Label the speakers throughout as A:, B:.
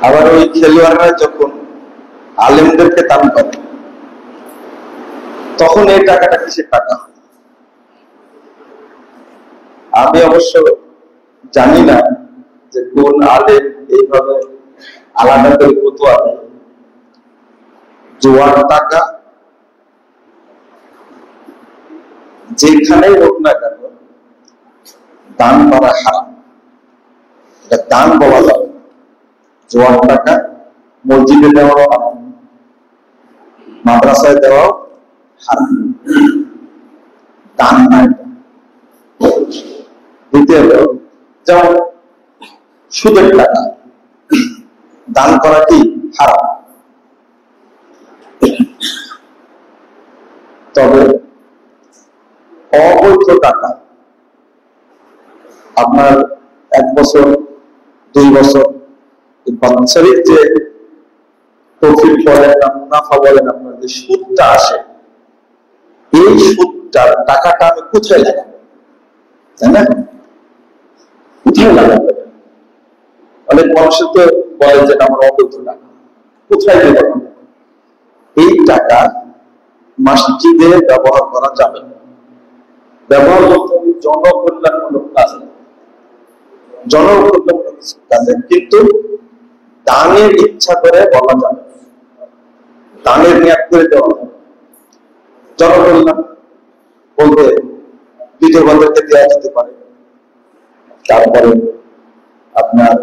A: আবার ওই খেলোয়াড়রা যখন আলেমদেরকে দান করে তখন এই টাকাটা কিসের টাকা? আমি অবশ্য জানি না যে কোন আলেম এইভাবে আলাদা করে ফতোয়া দেয়। জোয়ার টাকা যেখানেই হোক না কেন দান করা হারাম, এটা দান বলা যাবে না। জোয়ার টাকা মসজিদে দেওয়াও হারাম, মাদ্রাসায় দেওয়াও হারাম, দান না। দ্বিতীয়ত, যেমন সুদের টাকা দান করা কি হারাম। তবে অবৈধ টাকা আপনার 1 বছর 2 বছর বাৎসরিক যে প্রফিট বলেন না মুনাফা বলেন, আপনার যে সুদটা আসে, এই সুদটার টাকাটা আমি কোথায় লাগাবো? তাই না? কোথায় লাগাবো? অনেক মানুষের তো বলে যে আমার অবৈধ টাকা, কোথায় দেব? এই টাকা মসজিদে ব্যবহার করা যাবে না। ব্যবহার করতে হবে জনকল্যাণমূলক কাজে, জনকল্যাণমূলক কাজে, কিন্তু দানের ইচ্ছা করে বলা যাবে, দানের নিয়াত করে দেওয়া যাবে। জনকল্যাণ বলতে বিধবাদেরকে দেওয়া যেতে পারে, তারপরে আপনার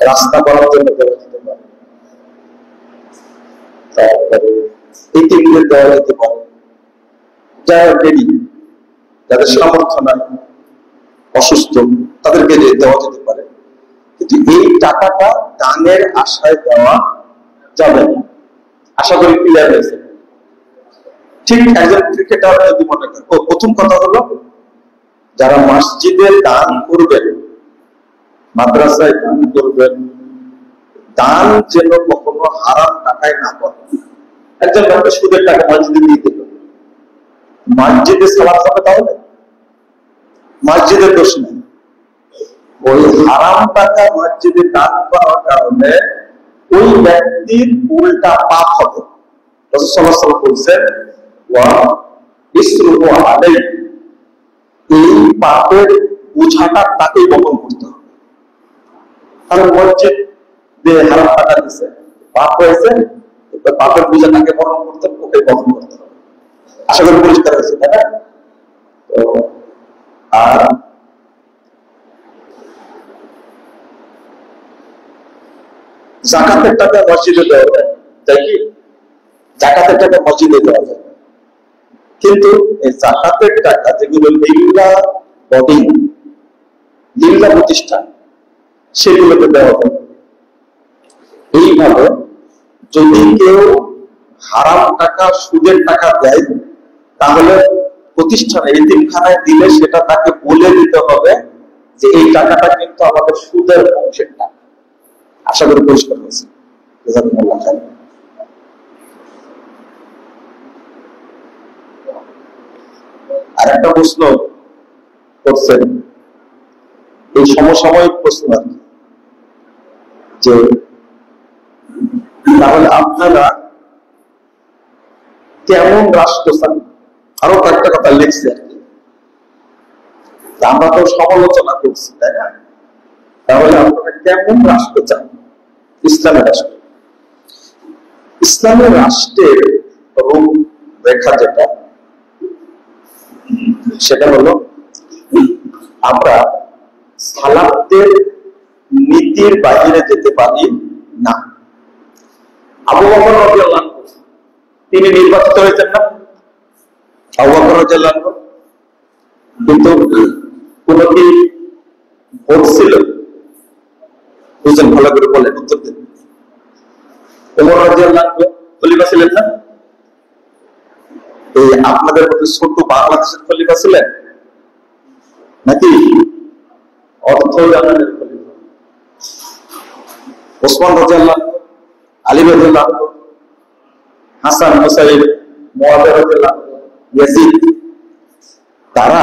A: রাস্তা করার জন্য দেওয়া যেতে পারে, তারপরে এতিমদের দেওয়া যেতে পারে, যারা দেরি, যাদের সামর্থ্য নাই, অসুস্থ, তাদেরকে দেওয়া যেতে পারে। কিন্তু এই টাকাটা দানের আশায় দেওয়া যাবে না। আশা করি ক্লিয়ার হয়েছে। ঠিক একজন ক্রিকেটার যদি মনে করেন, প্রথম কথা হলো যারা মসজিদে দান করবেন, মাদ্রাসায় দান করবেন, দান যেন কখনো হারাম টাকায় না করে। একজন লোককে সুদের টাকা মসজিদে দিয়ে দিল, মসজিদে সালাত হবে, তাহলে মসজিদের দোষ নেই। ওই হারাম টাকা মসজিদে দান করার কারণে ওই ব্যক্তির উল্টা পাপ হবে। রাসূল সাল্লাল্লাহু আলাইহি ওয়াসাল্লাম বলেছেন, ওয়া ইসরুহু আলাইহি, এই পাপের বোঝাটা তাকেই বহন করতে হবে। কারণ মসজিদ দিয়ে হারাম টাকা দিচ্ছে, পাপ হয়েছে, পাপের বোঝা তাকে বহন করতে হবে, ওকে বহন করতে হবে। আশা করি পরিষ্কার হয়েছে, তাই না? তো আর জাকাতের টাকা মসজিদে দেওয়া যায়, তাই কি? জাকাতের টাকা মসজিদে দেওয়া যায়, কিন্তু এই জাকাতের টাকা যেগুলো লিল্লাহ বডি, লিল্লাহ প্রতিষ্ঠান, সেগুলোকে দেওয়া যায়। এইভাবে যদি কেউ হারাম টাকা, সুদের টাকা দেয়, তাহলে প্রতিষ্ঠানে এতিমখানায় দিলে সেটা তাকে বলে দিতে হবে যে এই টাকাটা কিন্তু আমাদের সুদের অংশের টাকা। আশা করি পরিষ্কার হয়েছে। আর একটা প্রশ্ন করছেন, এই সমসাময়িক প্রশ্ন আর কি, যে তাহলে আপনারা কেমন রাষ্ট্র চান? আরো কয়েকটা কথা লিখছে আর কি, আমরা তো সমালোচনা করছি, তাই না? তাহলে আপনারা কেমন রাষ্ট্র চান? ইসলামের রাষ্ট্র। ইসলামের রাষ্ট্রের রূপ রেখা যেটা, সেটা হলো আমরা সালাতের নীতির বাইরে যেতে পারি না। আবু বকর রাদিয়াল্লাহু আনহু তিনি নির্বাচিত হয়েছেন না? আবু বকর রাদিয়াল্লাহু আনহু কিন্তু কোন কি ভোট ছিল? বুঝেন, ভালো করে বলেন, উত্তর দেন। ওমর রাদিয়াল্লাহু আনহু খলিফা ছিলেন না? এই আপনাদের মধ্যে ছোট বাংলাদেশের খলিফা ছিলেন নাকি অর্থ জানানের খলিফা? ওসমান রাদিয়াল্লাহু আনহু, আলী রাদিয়াল্লাহু আনহু, হাসান, হুসাইন, মুআবিয়া রাদিয়াল্লাহু আনহু, ইয়াজিদ, তারা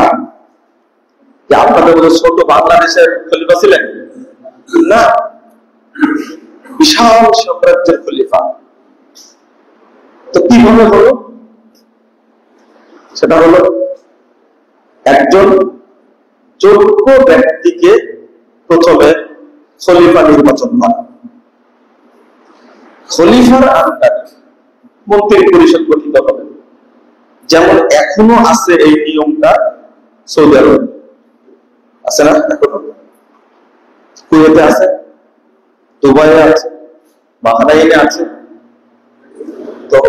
A: কি আপনাদের মধ্যে ছোট বাংলাদেশের খলিফা ছিলেন না? বিশাল সাম্রাজ্যের খলিফা। তো কিভাবে হলো? সেটা হলো একজন যোগ্য ব্যক্তিকে প্রথমে খলিফা নির্বাচন করা, খলিফার আন্ডারে মন্ত্রী পরিষদ গঠিত হবে। যেমন এখনো আছে এই নিয়মটা সৌদি আরবে, আছে না? এখনো কুয়েতে আছে, দুবাইয়ে আছে, বাহরাইনে আছে। তো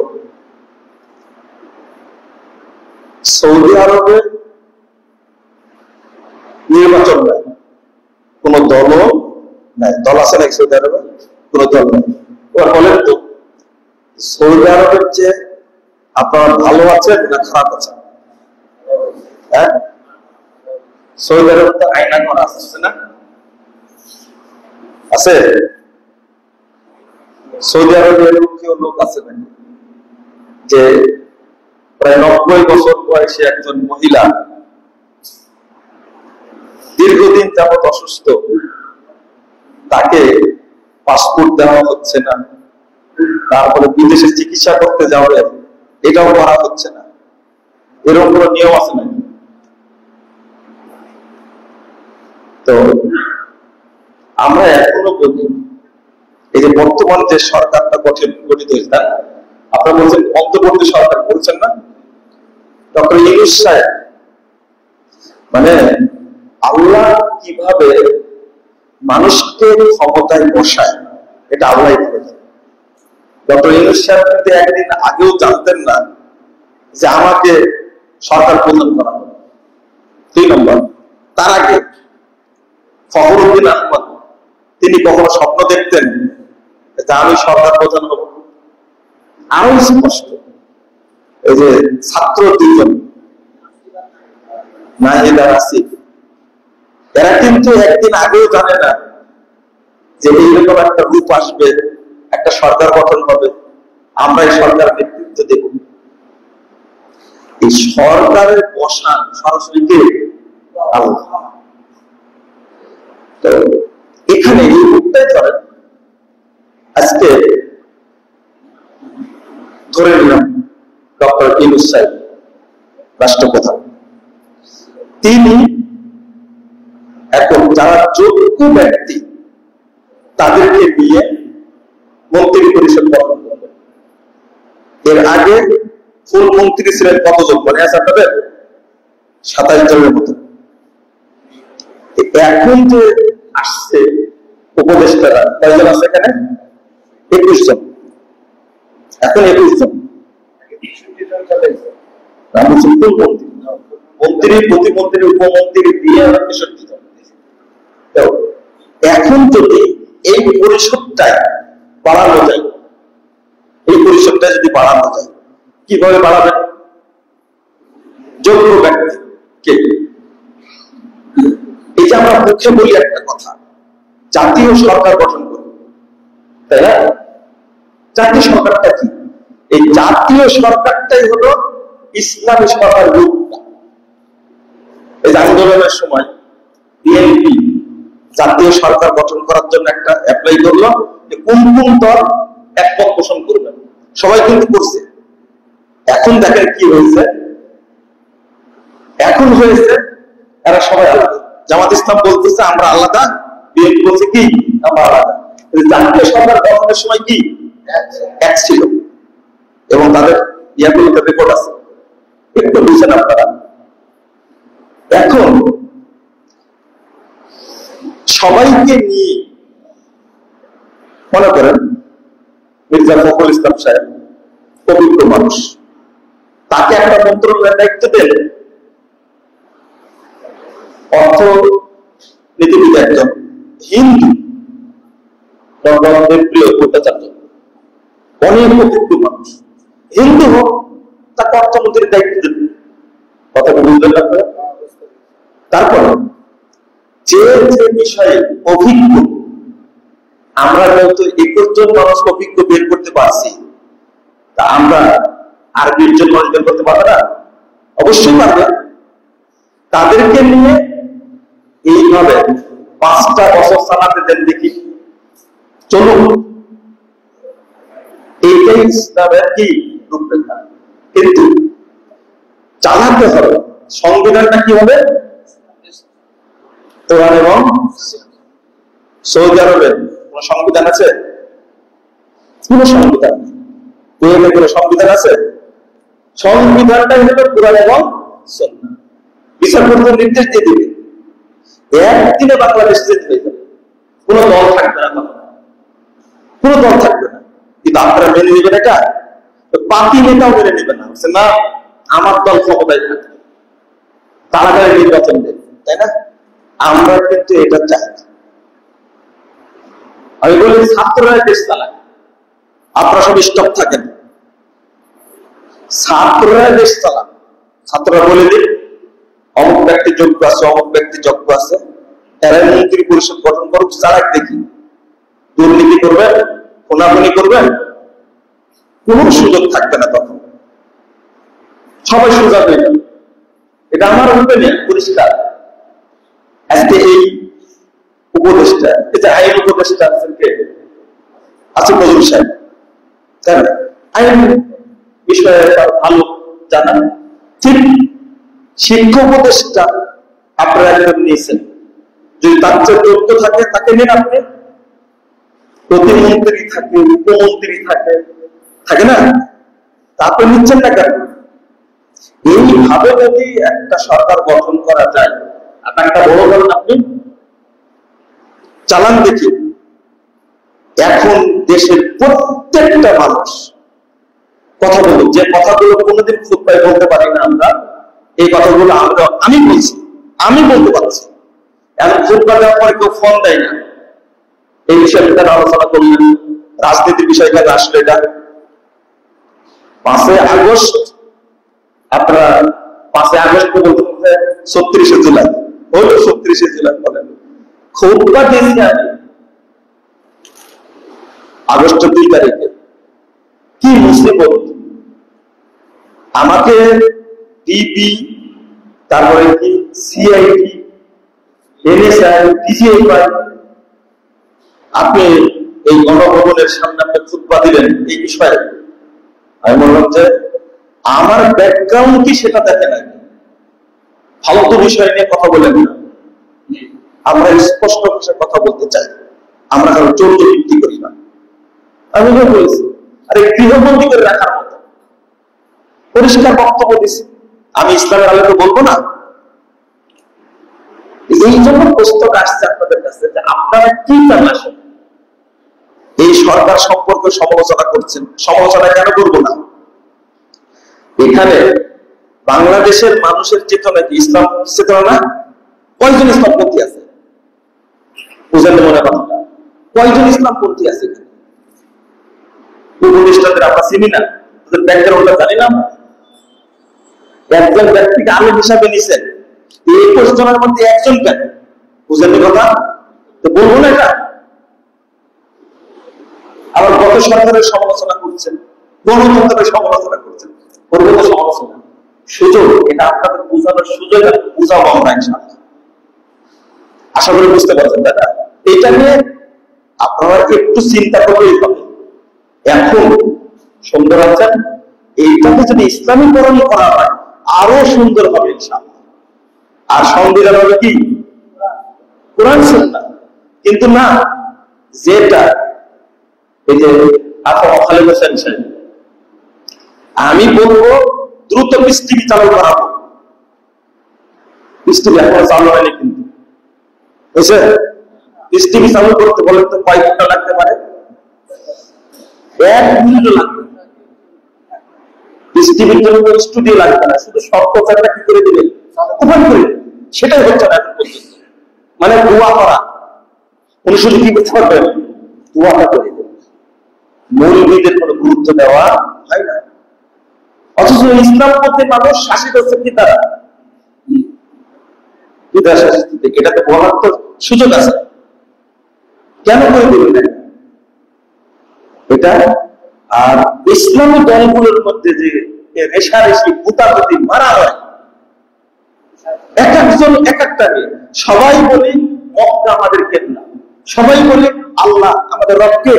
A: সৌদি আরবে নির্বাচন নাই, কোন দলও নাই। দল আছে নাকি সৌদি আরবে? কোন দল নাই। এবার বলেন তো, সৌদি আরবের যে আপনারা ভালো আছেন না খারাপ আছেন? হ্যাঁ, সৌদি আরব তো আইনা করা আসছে না, আছে? সৌদি আরবের কেউ লোক আছে নাকি যে প্রায় 90 বছর বয়সী একজন মহিলা দীর্ঘদিন যাবত অসুস্থ, তাকে পাসপোর্ট দেওয়া হচ্ছে না, তারপরে বিদেশে চিকিৎসা করতে যাবে এটাও করা হচ্ছে না, এরকম কোন নিয়ম আছে না? তো আমরা এখনো বলি, এই যে বর্তমান যে সরকারটা গঠিত হয়েছে, তাই আপনারা বলছেন অন্তর্বর্তী সরকার, বলছেন না? ডক্টর ইউনূস সাহেব, মানে আল্লাহ কিভাবে মানুষকে ক্ষমতায় বসায় এটা আল্লাহ বলেছে। ডক্টর ইউনূস সাহেব কিন্তু একদিন আগেও জানতেন না যে আমাকে সরকার প্রদান করা হবে। 2 নম্বর, তার আগে ফখরুদ্দিন আহমদ তিনি কখনো স্বপ্ন দেখতেন যে আমি সরকার প্রধান হব? আরো স্পষ্ট, এই যে ছাত্র 2 জন নাহিদ আর আসিফ, এরা কিন্তু একদিন আগেও জানে না যে এইরকম একটা রূপ আসবে, একটা সরকার গঠন হবে, আমরা এই সরকার নেতৃত্ব দেব। এই সরকারের বসান সরাসরি কে? আল্লাহ। তো এখানে এই রূপটাই ধরেন, আজকে ধরে নিলাম ডক্টর ইউনূস সাহেব রাষ্ট্রপ্রধান, তিনি এখন যারা যোগ্য ব্যক্তি তাদেরকে নিয়ে মন্ত্রী পরিষদ গঠন করবেন। এর আগে ফুল মন্ত্রী ছিলেন কতজন মনে আছে আপনাদের? 27 জনের মতো। এখন যে আসছে উপদেষ্টারা কয়জন আছে এখানে? 21 জন। এখন 21 জন। মন্ত্রী, প্রতিমন্ত্রী, উপমন্ত্রী দিয়ে 63 জন। এখন যদি এই পরিষদটায় বাড়ানো যায়, এই পরিষদটা যদি বাড়ানো যায়, কিভাবে বাড়াবেন? যোগ্য ব্যক্তি কে? এই যে আমরা মুখে বলি একটা কথা, জাতীয় সরকার গঠন করব, তাই না? জাতীয় সরকারটা কি? এই জাতীয় সরকারটাই হলো ইসলামী সরকার রূপটা। এই আন্দোলনের সময় বিএনপি জাতীয় সরকার গঠন করার জন্য একটা অ্যাপ্লাই করলো যে কোন কোন দল একমত পোষণ করবে, সবাই কিন্তু করছে। এখন দেখেন কি হয়েছে, এখন হয়েছে এরা সবাই আলাদা। জামাত ইসলাম বলতেছে আমরা আলাদা, বিএনপি বলছে কি আমরা আলাদা। জাতীয় সরকার গঠনের সময় কি এক ছিল, এবং তাদের ইয়াগুলোতে রেকর্ড আছে, একটু বুঝছেন আপনারা। এখন সবাইকে নিয়ে মনে করেন মির্জা ফখরুল ইসলাম সাহেব পবিত্র মানুষ, তাকে একটা মন্ত্রণালয়ের দায়িত্ব দেন, অর্থনীতিবিদ একজন হিন্দু জগন্নাথের প্রিয় ভট্টাচার্য, অনেক পবিত্র মানুষ, হিন্দু হোক, তাকে অর্থমন্ত্রীর দায়িত্ব দেন। কথাটা বুঝলেন আপনারা? তারপর যে যে বিষয়ে অভিজ্ঞ, আমরা যেহেতু 21 জন মানুষ অভিজ্ঞ বের করতে পারছি, তা আমরা আর 20 জন মানুষ বের করতে পারবে না? অবশ্যই পারবে। তাদেরকে নিয়ে এইভাবে 5টা বছর চালাতে দেন, দেখি চলুন এইটাই ইসলামের কি রূপরেখা। কিন্তু চালাতে হবে সংবিধানটা কি হবে, কোরআন এবং সৌদি আরবের কোন সংবিধান আছে? কোন সংবিধান নেই। কুয়েতে কোন সংবিধান আছে? সংবিধানটাই হলো কোরআন এবং সুন্নাহ। বিচার করতে নির্দেশ দিয়ে দিবে, একদিনে বাংলাদেশ যেতে হয়ে যাবে, কোন দল থাকবে না, কোন দল থাকবে না। কিন্তু আপনারা মেনে নেবেন এটা? পার্টি নেতাও মেনে নেবে না, না আমার দল ক্ষমতায় থাকবে, তাড়াতাড়ি নির্বাচন দেবে, তাই না? আমরা কিন্তু এটা চাই। আমি বলি ছাত্ররা দেশ চালায়, আপনারা সব স্টপ থাকেন, ছাত্ররা দেশ চালান। ছাত্ররা বলে দিন অমুক ব্যক্তি যোগ্য আছে, অমুক ব্যক্তি যোগ্য আছে, এরা মন্ত্রী পরিষদ গঠন করুক, চালাক দেখি। দুর্নীতি করবেন, খুনাখুনি করবেন, কোন সুযোগ থাকবে না, তখন সবাই সোজা হয়ে যাবে। এটা আমার ওপিনিয়ন, পরিষ্কার। আজকে এই উপদেশটা, এটা আইন উপদেশটা আছেন কে? আছে ফজল সাহেব, তাই না? আইন বিষয়ে ভালো জানান। ঠিক শিক্ষা উপদেশটা আপনারা একজন নিয়েছেন, যদি তার চেয়ে যোগ্য থাকে তাকে নিন। আপনি প্রতিমন্ত্রী থাকে, উপমন্ত্রী থাকে, থাকে না? তারপর নিচ্ছেন না কেন? এইভাবে যদি একটা সরকার গঠন করা যায়, একটা বড় ধরুন আপনি চালান দেখি। এখন দেশের প্রত্যেকটা মানুষ কথা বলুন, যে কথাগুলো কোনোদিন খুতবায় বলতে পারি না আমরা, এই কথাগুলো আমি বলছি, আমি বলতে পারছি। এখন খুতবা দেওয়ার পরে কেউ ফোন দেয় না, এই বিষয়ে তারা আলোচনা করলেন, রাজনীতির বিষয়টা আসলে এটা 5 আগস্ট, আপনারা 5 আগস্ট বলতে 36 জুলাই, হলো 36 জুলাই বলেন, খুতবা দিয়েছি আমি আগস্টের 2 তারিখে। কি মুসিবত! আমাকে ডিবি, তারপরে কি সিআইডি, এনএসআই, ডিজিএফআই, আপনি এই গণভবনের সামনে আপনি খুতবা দিলেন এই বিষয়ে। আমি বললাম যে আমার ব্যাকগ্রাউন্ড কি সেটা দেখে নাই, ফালতু বিষয় নিয়ে কথা বলেন না। আমরা স্পষ্ট ভাষায় কথা বলতে চাই, আমরা কারো চৌর্য ভিত্তি করি না। আমি বলেছি আরে গৃহবন্দী করে রাখার মতো পরিষ্কার বক্তব্য দিচ্ছি। আমি ইসলামের আলোকে বলবো না? এই জন্য প্রশ্ন আসছে আপনাদের কাছে যে আপনারা কি চান আসলে? এই সরকার সম্পর্কে সমালোচনা করছেন, সমালোচনা কেন করবো না? এখানে বাংলাদেশের মানুষের চেতনা কি ইসলাম চেতনা না? কয়জন ইসলামপন্থী আছে? বুঝেন মনে কথাটা, কয়জন ইসলামপন্থী আছে? উপদেষ্টাদের আমরা চিনি না, তাদের ব্যাকগ্রাউন্ডটা জানি না। একজন ব্যক্তিকে আলেম হিসাবে নিছেন, 21 জনের মধ্যে একজন কেন? বুঝেননি কথা? তো বলবো না এটা? আবার গত সরকারের সমালোচনা করছেন, গণতন্ত্রের সমালোচনা করছেন, করবো তো সমালোচনা, সুযোগ এটা আপনাদের বোঝানোর সুযোগ, বুঝাবো আমরা ইনশাআল্লাহ। আশা করি বুঝতে পারছেন দাদা। এটা নিয়ে আপনারা একটু চিন্তা করলেই হবে। এখন সুন্দর আছেন, এইটাকে যদি ইসলামীকরণ করা হয় আরো সুন্দর হবে ইনশাআল্লাহ। আর সংবিধান হবে কি? কোরআন সুন্নাহ। কিন্তু না, যেটা এই যে খালেদ হোসেন সাহেব, আমি বলবো দ্রুত পিস টিভি চালু করাবো। পিস টিভি এখন চালু হয়নি, কিন্তু বুঝছে পিস টিভি চালু করতে বলে তো কয় ঘন্টা লাগতে পারে? 1 মিনিটও লাগবে। পিস টিভির জন্য স্টুডিও লাগবে না, শুধু সব প্রচারটা কি করে দিবে? ওপেন করে দিবে। সেটাই হচ্ছে না এখন পর্যন্ত। মানে দোয়া করা, উনি শুধু কি করতে পারবেন? দোয়াটা করে দেবেন। মৌলবীদের কোনো গুরুত্ব দেওয়া হয় না। অথচ ইসলাম পথে মানুষ শাসিত হচ্ছে কি দ্বারা? এটা তো বলার তো সুযোগ আছে, কেন করে দেবেন না এটা? আর ইসলামী দলগুলোর মধ্যে যে রেশারেশি ভূতাগতি মারা হয়, এক একজন এক একটা নিয়ে, সবাই বলি মক্কা আমাদের কেবলা, সবাই বলি আল্লাহ আমাদের রবকে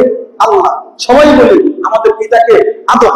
A: আল্লাহ, সবাই বলি আমাদের পিতাকে আদম,